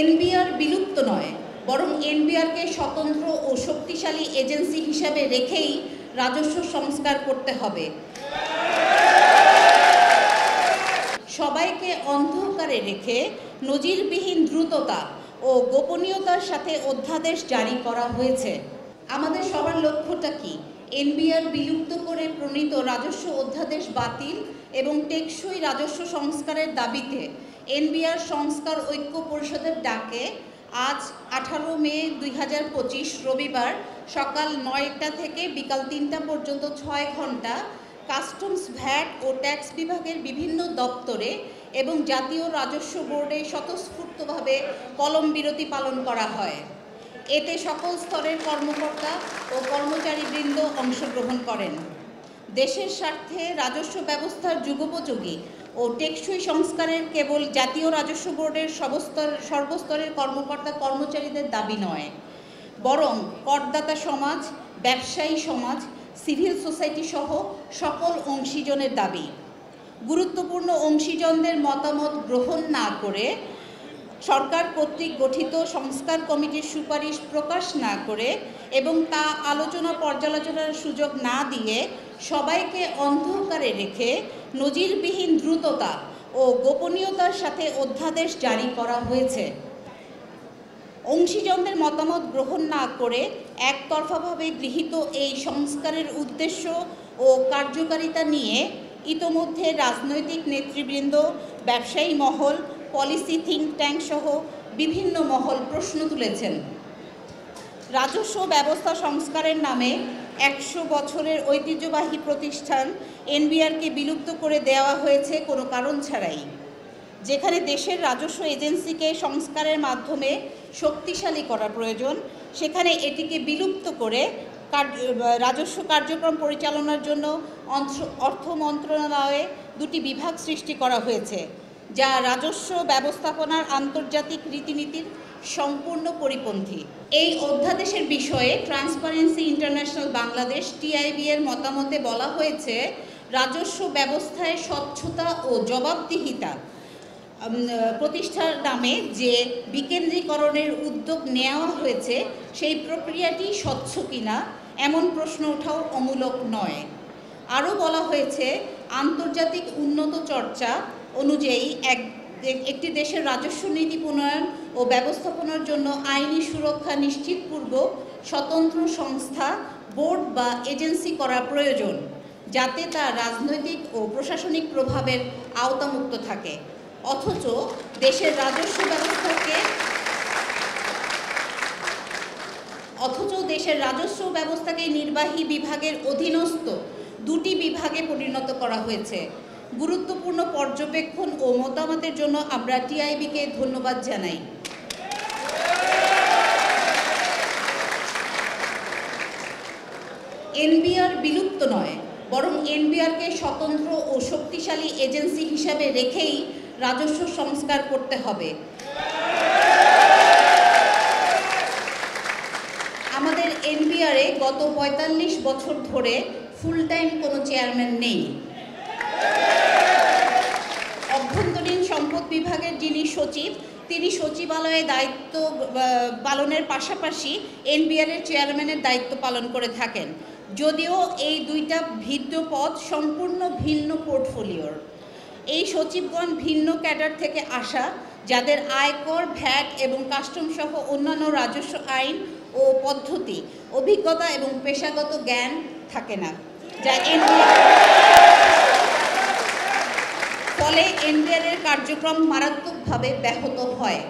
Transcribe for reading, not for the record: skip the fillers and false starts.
NBR বিলুপ্ত নয়, বরং এনবিআরকে স্বতন্ত্র ও শক্তিশালী এজেন্সি হিসাবে রেখেই রাজস্ব সংস্কার করতে হবে। সবাইকে অন্ধকারে রেখে নজিরবিহীন দ্রুততা ও গোপনীয়তার সাথে অধ্যাদেশ জারি করা হয়েছে। আমাদের সবার লক্ষ্যটা কি? এনবিআর বিলুপ্ত করে প্রণীত রাজস্ব অধ্যাদেশ বাতিল এবং টেকসই রাজস্ব সংস্কারের দাবিতে এনবিআর সংস্কার ঐক্য পরিষদের ডাকে আজ 18 মে 2025 রবিবার সকাল 9টা থেকে বিকাল 3টা পর্যন্ত 6 ঘন্টা কাস্টমস, ভ্যাট ও ট্যাক্স বিভাগের বিভিন্ন দপ্তরে এবং জাতীয় রাজস্ব বোর্ডে স্বতঃস্ফূর্তভাবে কলম বিরতি পালন করা হয়। এতে সকল স্তরের কর্মকর্তা ও কর্মচারীবৃন্দ অংশগ্রহণ করেন। দেশের স্বার্থে রাজস্ব ব্যবস্থার যুগোপযোগী ও টেকসই সংস্কারের কেবল জাতীয় রাজস্ব বোর্ডের সর্বস্তরের কর্মকর্তা কর্মচারীদের দাবি নয়, বরং করদাতা সমাজ, ব্যবসায়ী সমাজ, সিভিল সোসাইটি সহ সকল অংশীজনের দাবি। গুরুত্বপূর্ণ অংশীজনদের মতামত গ্রহণ না করে, সরকার কর্তৃক গঠিত সংস্কার কমিটির সুপারিশ প্রকাশ না করে এবং তা আলোচনা পর্যালোচনার সুযোগ না দিয়ে সবাইকে অন্ধকারে রেখে নজিরবিহীন দ্রুততা ও গোপনীয়তার সাথে অধ্যাদেশ জারি করা হয়েছে। অংশীজনদের মতামত গ্রহণ না করে একতরফাভাবে গৃহীত এই সংস্কারের উদ্দেশ্য ও কার্যকারিতা নিয়ে ইতোমধ্যে রাজনৈতিক নেতৃবৃন্দ, ব্যবসায়ী মহল, পলিসি থিঙ্ক ট্যাঙ্ক সহ বিভিন্ন মহল প্রশ্ন তুলেছেন। রাজস্ব ব্যবস্থা সংস্কারের নামে 100 বছরের ঐতিহ্যবাহী প্রতিষ্ঠান এনবিআরকে বিলুপ্ত করে দেওয়া হয়েছে কোনো কারণ ছাড়াই। যেখানে দেশের রাজস্ব এজেন্সিকে সংস্কারের মাধ্যমে শক্তিশালী করা প্রয়োজন, সেখানে এটিকে বিলুপ্ত করে রাজস্ব কার্যক্রম পরিচালনার জন্য অর্থ মন্ত্রণালয়ে 2টি বিভাগ সৃষ্টি করা হয়েছে, যা রাজস্ব ব্যবস্থাপনার আন্তর্জাতিক রীতিনীতির সম্পূর্ণ পরিপন্থী। এই অধ্যাদেশের বিষয়ে ট্রান্সপারেন্সি ইন্টারন্যাশনাল বাংলাদেশ TIB এর মতামতে বলা হয়েছে, রাজস্ব ব্যবস্থায় স্বচ্ছতা ও জবাবদিহিতা প্রতিষ্ঠার নামে যে বিকেন্দ্রীকরণের উদ্যোগ নেওয়া হয়েছে, সেই প্রক্রিয়াটি স্বচ্ছ কিনা এমন প্রশ্ন ওঠাও অমূলক নয়। আরও বলা হয়েছে, আন্তর্জাতিক উন্নত চর্চা অনুযায়ী একটি দেশের রাজস্ব নীতি প্রণয়ন ও ব্যবস্থাপনার জন্য আইনি সুরক্ষা নিশ্চিতপূর্বক স্বতন্ত্র সংস্থা, বোর্ড বা এজেন্সি করা প্রয়োজন, যাতে তা রাজনৈতিক ও প্রশাসনিক প্রভাবের আওতামুক্ত থাকে। অথচ দেশের রাজস্ব ব্যবস্থাকে নির্বাহী বিভাগের অধীনস্থ 2টি বিভাগে পরিণত করা হয়েছে। গুরুত্বপূর্ণ পর্যবেক্ষণ ও মতামতের জন্য আমরা TIB-কে ধন্যবাদ জানাই। এনবিআর বিলুপ্ত নয়, বরং এনবিআরকে স্বতন্ত্র ও শক্তিশালী এজেন্সি হিসাবে রেখেই রাজস্ব সংস্কার করতে হবে। আমাদের এনবিআরে গত 45 বছর ধরে ফুল টাইম কোনো চেয়ারম্যান নেই। অভ্যন্তরীণ সম্পদ বিভাগের যিনি সচিব, তিনি সচিবালয়ে দায়িত্ব পালনের পাশাপাশি এনবিআরের চেয়ারম্যানের দায়িত্ব পালন করে থাকেন, যদিও এই 2টা ভিন্ন পদ সম্পূর্ণ ভিন্ন পোর্টফোলিওর। এই সচিবগণ ভিন্ন ক্যাডার থেকে আসা, যাদের আয়কর, ভ্যাট এবং কাস্টম সহ অন্যান্য রাজস্ব আইন ও পদ্ধতি, অভিজ্ঞতা এবং পেশাগত জ্ঞান থাকে না, যা ফলে এনবিআরের কার্যক্রম মারাত্মকভাবে ব্যাহত হয়।